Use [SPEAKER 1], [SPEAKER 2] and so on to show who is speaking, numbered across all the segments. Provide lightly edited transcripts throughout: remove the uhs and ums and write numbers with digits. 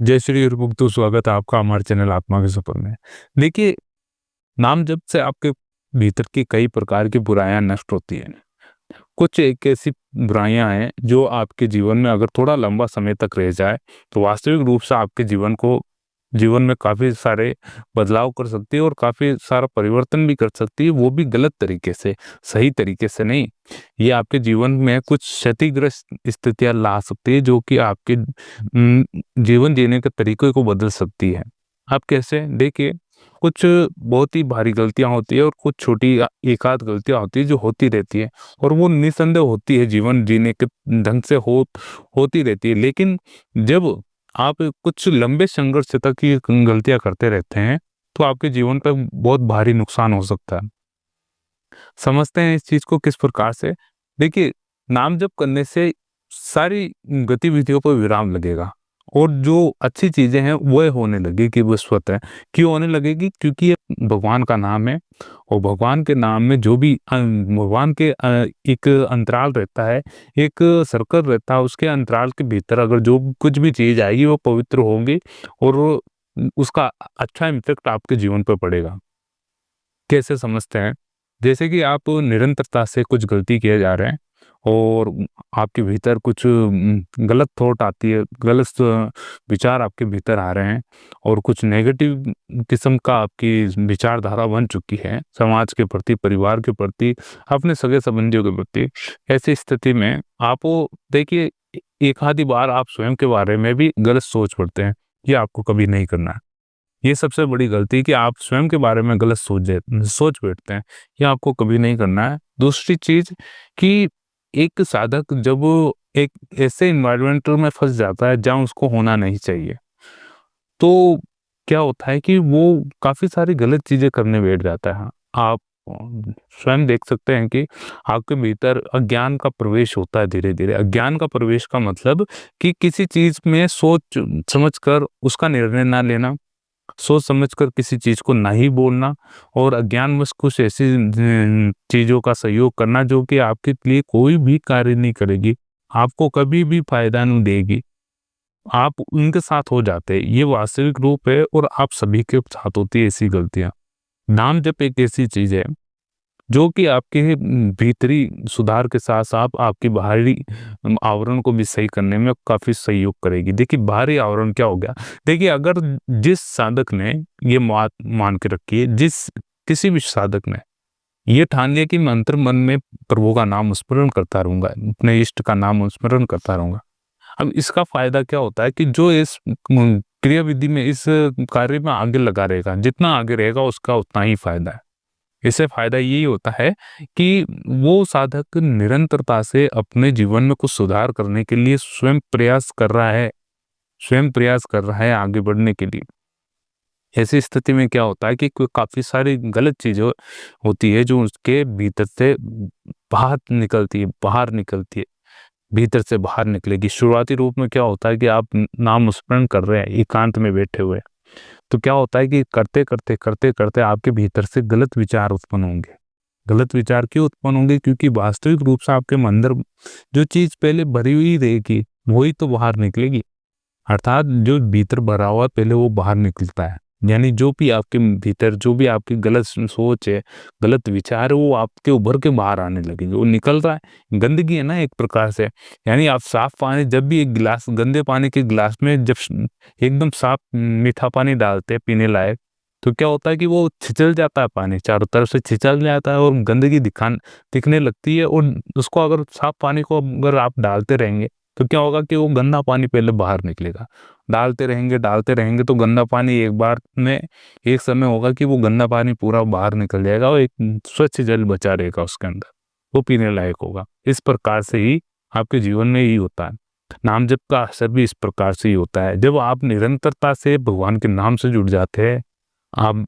[SPEAKER 1] जय श्री गुरुमुक्तु, स्वागत है आपका हमारे चैनल आत्मा के सफर में। देखिए, नाम जप से आपके भीतर की कई प्रकार की बुराइयां नष्ट होती हैं। कुछ एक ऐसी बुराइयां हैं जो आपके जीवन में अगर थोड़ा लंबा समय तक रह जाए तो वास्तविक रूप से आपके जीवन में काफ़ी सारे बदलाव कर सकती है और काफ़ी सारा परिवर्तन भी कर सकती है, वो भी गलत तरीके से, सही तरीके से नहीं। ये आपके जीवन में कुछ क्षतिग्रस्त स्थितियाँ ला सकती है जो कि आपके जीवन जीने के तरीके को बदल सकती है। आप कैसे? देखिए, कुछ बहुत ही भारी गलतियाँ होती है और कुछ छोटी एक-आध गलतियाँ होती है जो होती रहती है और वो निस्संदेह होती है, जीवन जीने के ढंग से होती रहती है। लेकिन जब आप कुछ लंबे संघर्ष तक ये गलतियाँ करते रहते हैं, तो आपके जीवन पे बहुत भारी नुकसान हो सकता है। समझते हैं इस चीज़ को किस प्रकार से? देखिए, नाम जप करने से सारी गतिविधियों को विराम लगेगा और जो अच्छी चीज़ें हैं, वो होने लगेगी वो स्वतः। क्यों होने लगेगी? क्योंकि ये भगवान का नाम है और भगवान के नाम में जो भी भगवान के एक अंतराल रहता है, एक सर्कल रहता है, उसके अंतराल के भीतर अगर जो कुछ भी चीज़ आएगी, वो पवित्र होंगी और उसका अच्छा इम्पैक्ट आपके जीवन पे पड़ेगा। कैसे समझते हैं? जैसे कि आप निरंतरता से कुछ गलती किए जा रहे हैं और आपके भीतर कुछ गलत थॉट आती है, गलत विचार आपके भीतर आ रहे हैं और कुछ नेगेटिव किस्म का आपकी विचारधारा बन चुकी है समाज के प्रति, परिवार के प्रति, अपने सगे-संबंधियों के प्रति। ऐसी स्थिति में आप वो देखिए, एक आधी बार आप स्वयं के बारे में भी गलत सोच पड़ते हैं, ये आपको कभी नहीं करना है। ये सबसे बड़ी गलती कि आप स्वयं के बारे में गलत सोच बैठते हैं, ये आपको कभी नहीं करना है। दूसरी चीज़ कि एक साधक जब एक ऐसे एनवायरनमेंट में फँस जाता है जहाँ उसको होना नहीं चाहिए, तो क्या होता है कि वो काफ़ी सारी गलत चीज़ें करने बैठ जाता है। आप स्वयं देख सकते हैं कि आपके भीतर अज्ञान का प्रवेश होता है धीरे-धीरे। अज्ञान का प्रवेश का मतलब कि किसी चीज़ में सोच समझ कर उसका निर्णय ना लेना, सोच समझकर किसी चीज़ को नहीं बोलना और अज्ञानवश कुछ ऐसी चीज़ों का सहयोग करना जो कि आपके लिए कोई भी कार्य नहीं करेगी, आपको कभी भी फ़ायदा नहीं देगी। आप उनके साथ हो जाते हैं, ये वास्तविक रूप है और आप सभी के साथ होती है ऐसी गलतियाँ। नाम जप एक ऐसी चीज़ है जो कि आपके भीतरी सुधार के साथ-साथ आपकी बाहरी आवरण को भी सही करने में काफ़ी सहयोग करेगी। देखिए, बाहरी आवरण क्या हो गया? देखिए, अगर जिस साधक ने ये बात मान के रखिए, किसी भी साधक ने ये ठान लिया कि मैं अंतर्मन में प्रभु का नाम स्मरण करता रहूँगा, अपने इष्ट का नाम स्मरण करता रहूँगा। अब इसका फ़ायदा क्या होता है कि जो इस क्रियाविधि में, इस कार्य में आगे लगा रहेगा, जितना आगे रहेगा उसका उतना ही फ़ायदा है। इससे फ़ायदा यही होता है कि वो साधक निरंतरता से अपने जीवन में कुछ सुधार करने के लिए स्वयं प्रयास कर रहा है आगे बढ़ने के लिए। ऐसी स्थिति में क्या होता है कि कोई काफ़ी सारी गलत चीज़ें होती है जो उसके भीतर से बाहर निकलती है, भीतर से बाहर निकलेगी। शुरुआती रूप में क्या होता है कि आप नाम स्मरण कर रहे हैं एकांत में बैठे हुए, तो क्या होता है कि करते-करते आपके भीतर से गलत विचार उत्पन्न होंगे। गलत विचार क्यों उत्पन्न होंगे? क्योंकि वास्तविक रूप से आपके अंदर जो चीज़ पहले भरी हुई रहेगी, वही तो बाहर निकलेगी। अर्थात जो भीतर भरा हुआ है, पहले वो बाहर निकलता है। यानी जो भी आपके भीतर, जो भी आपकी गलत सोच है, गलत विचार है, वो आपके उभर के बाहर आने लगेंगे। वो निकल रहा है, गंदगी है ना एक प्रकार से। यानी आप साफ पानी, जब भी एक गिलास, गंदे पानी के गिलास में जब एकदम साफ मीठा पानी डालते हैं पीने लायक, तो क्या होता है कि वो छिछल जाता है, पानी चारों तरफ से छिछल जाता है और गंदगी दिखने लगती है। और उसको अगर साफ पानी को अगर आप डालते रहेंगे, तो क्या होगा कि वो गंदा पानी पहले बाहर निकलेगा। डालते रहेंगे तो गंदा पानी एक बार में, एक समय होगा कि वो गंदा पानी पूरा बाहर निकल जाएगा और एक स्वच्छ जल बचा रहेगा उसके अंदर, वो पीने लायक होगा। इस प्रकार से ही आपके जीवन में ही होता है। नाम जप का असर भी इस प्रकार से ही होता है। जब आप निरंतरता से भगवान के नाम से जुड़ जाते हैं, आप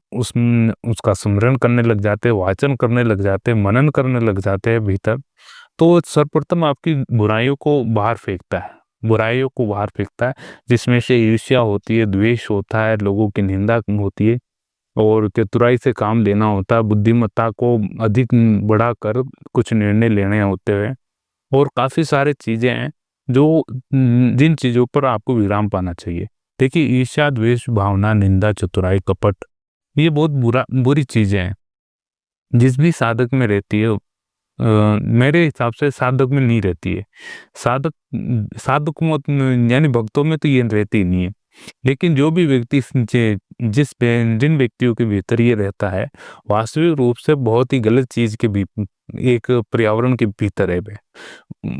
[SPEAKER 1] उसका स्मरण करने लग जाते हैं, वाचन करने लग जाते हैं, मनन करने लग जाते हैं भीतर, तो सर्वप्रथम आपकी बुराइयों को बाहर फेंकता है, जिसमें से ईर्ष्या होती है, द्वेष होता है, लोगों की निंदा होती है और चतुराई से काम लेना होता है, बुद्धिमत्ता को अधिक बढ़ाकर कुछ निर्णय लेने होते हैं और काफ़ी सारी चीज़ें हैं जो जिन चीज़ों पर आपको विराम पाना चाहिए। देखिए ईर्ष्या, द्वेष, भावना, निंदा, चतुराई, कपट, ये बहुत बुरी चीजें हैं जिस भी साधक में रहती है। मेरे हिसाब से साधक में नहीं रहती है। साधक साधक में यानी भक्तों में तो ये रहती ही नहीं है। लेकिन जो भी व्यक्ति जिन व्यक्तियों के भीतर ये रहता है, वास्तविक रूप से बहुत ही गलत चीज के भी एक पर्यावरण के भीतर है वे।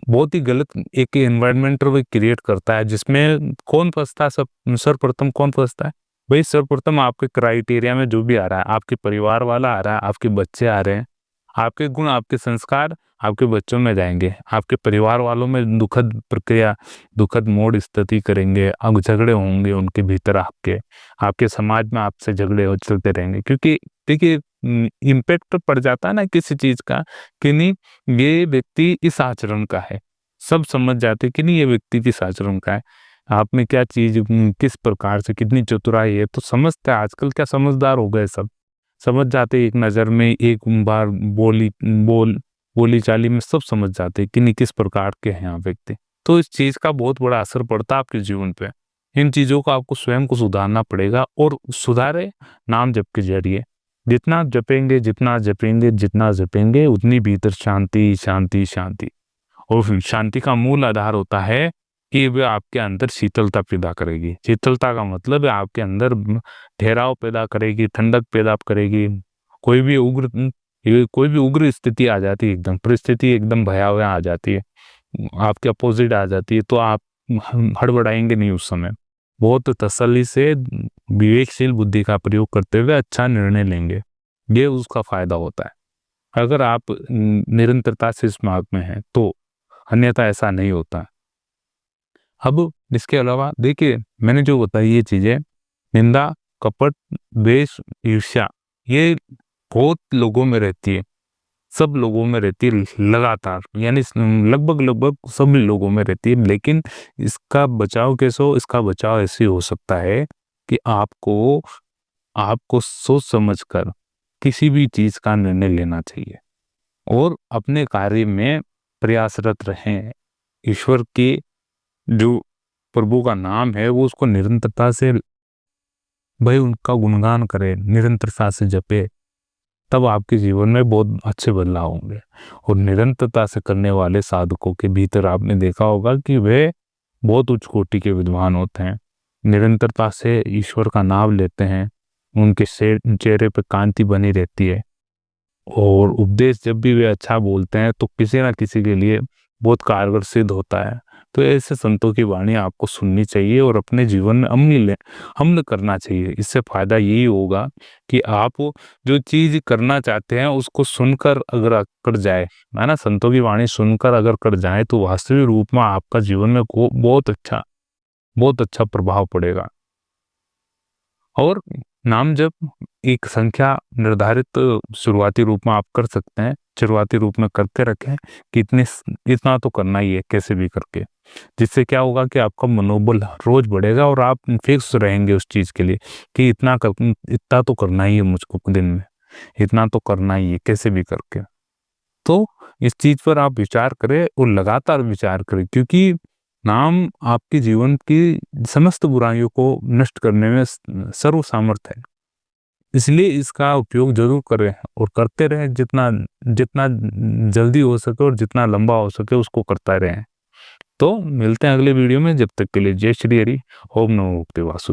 [SPEAKER 1] बहुत ही गलत एक एनवायरनमेंट वो क्रिएट करता है, जिसमें कौन फंसता है, सब सर्वप्रथम कौन फंसता है भाई? सर्वप्रथम आपके क्राइटेरिया में जो भी आ रहा है, आपके परिवार वाला आ रहा है, आपके बच्चे आ रहे हैं, आपके गुण, आपके संस्कार आपके बच्चों में जाएंगे, आपके परिवार वालों में दुखद प्रक्रिया, दुखद मोड़ स्थिति करेंगे, अब झगड़े होंगे उनके भीतर, आपके समाज में आपसे झगड़े हो चलते रहेंगे। क्योंकि देखिए इम्पैक्ट तो पड़ जाता है ना किसी चीज का, कि नहीं ये व्यक्ति इस आचरण का है, सब समझ जाते कि नहीं ये व्यक्ति किस आचरण का है, आप में क्या चीज किस प्रकार से कितनी चतुराई है, तो समझते हैं। आजकल क्या समझदार हो गए सब, समझ जाते एक नज़र में, एक बार बोली चाली में सब समझ जाते कि नहीं किस प्रकार के हैं आप व्यक्ति। तो इस चीज का बहुत बड़ा असर पड़ता है आपके जीवन पे। इन चीजों को आपको स्वयं को सुधारना पड़ेगा, और सुधारे नाम जप के जरिए। जितना जपेंगे, जितना जपेंगे उतनी भीतर शांति शांति शांति। और फिर शांति का मूल आधार होता है कि वह आपके अंदर शीतलता पैदा करेगी। शीतलता का मतलब है आपके अंदर ठहराव पैदा करेगी, ठंडक पैदा करेगी। कोई भी उग्र स्थिति आ जाती है, एकदम परिस्थिति एकदम भयावह आ जाती है, आपके अपोजिट आ जाती है, तो आप हड़बड़ाएंगे नहीं उस समय। बहुत तसल्ली से विवेकशील बुद्धि का प्रयोग करते हुए अच्छा निर्णय लेंगे, ये उसका फायदा होता है अगर आप निरंतरता से इस मार्ग में हैं तो। अन्यथा ऐसा नहीं होता। अब इसके अलावा देखिए मैंने जो बताई ये चीजें, निंदा, कपट, द्वेष, ईर्ष्या, ये बहुत लोगों में रहती है, सब लोगों में रहती है लगातार, यानी लगभग सभी लोगों में रहती है। लेकिन इसका बचाव कैसे हो? इसका बचाव ऐसे हो सकता है कि आपको सोच समझकर किसी भी चीज का निर्णय लेना चाहिए, और अपने कार्य में प्रयासरत रहें। ईश्वर के जो प्रभु का नाम है वो उसको निरंतरता से भाई उनका गुणगान करें, निरंतरता से जपे, तब आपके जीवन में बहुत अच्छे बदलाव होंगे। और निरंतरता से करने वाले साधकों के भीतर आपने देखा होगा कि वे बहुत उच्च कोटि के विद्वान होते हैं। निरंतरता से ईश्वर का नाम लेते हैं, उनके चेहरे पर कांति बनी रहती है, और उपदेश जब भी वे अच्छा बोलते हैं तो किसी ना किसी के लिए बहुत कारगर सिद्ध होता है। तो ऐसे संतों की वाणी आपको सुननी चाहिए और अपने जीवन में अमल करना चाहिए। इससे फायदा यही होगा कि आप जो चीज करना चाहते हैं उसको सुनकर अगर कर जाए, है ना, संतों की वाणी सुनकर अगर कर जाए, तो वास्तविक रूप में आपका जीवन में बहुत अच्छा प्रभाव पड़ेगा। और नाम जप एक संख्या निर्धारित शुरुआती रूप में आप कर सकते हैं, शुरुआती रूप में करते रखें कि इतना तो करना ही है कैसे भी करके। जिससे क्या होगा कि आपका मनोबल रोज बढ़ेगा और आप फिक्स रहेंगे उस चीज के लिए कि इतना तो करना ही है मुझको दिन में, इतना तो करना ही है कैसे भी करके। तो इस चीज पर आप विचार करें और लगातार विचार करें, क्योंकि नाम आपके जीवन की समस्त बुराइयों को नष्ट करने में सर्व सामर्थ्य है। इसलिए इसका उपयोग जरूर करें और करते रहें, जितना जितना जल्दी हो सके और जितना लंबा हो सके उसको करता रहें। तो मिलते हैं अगले वीडियो में, जब तक के लिए जय श्री हरि। ओम नमो भगवते वासुदेवाय।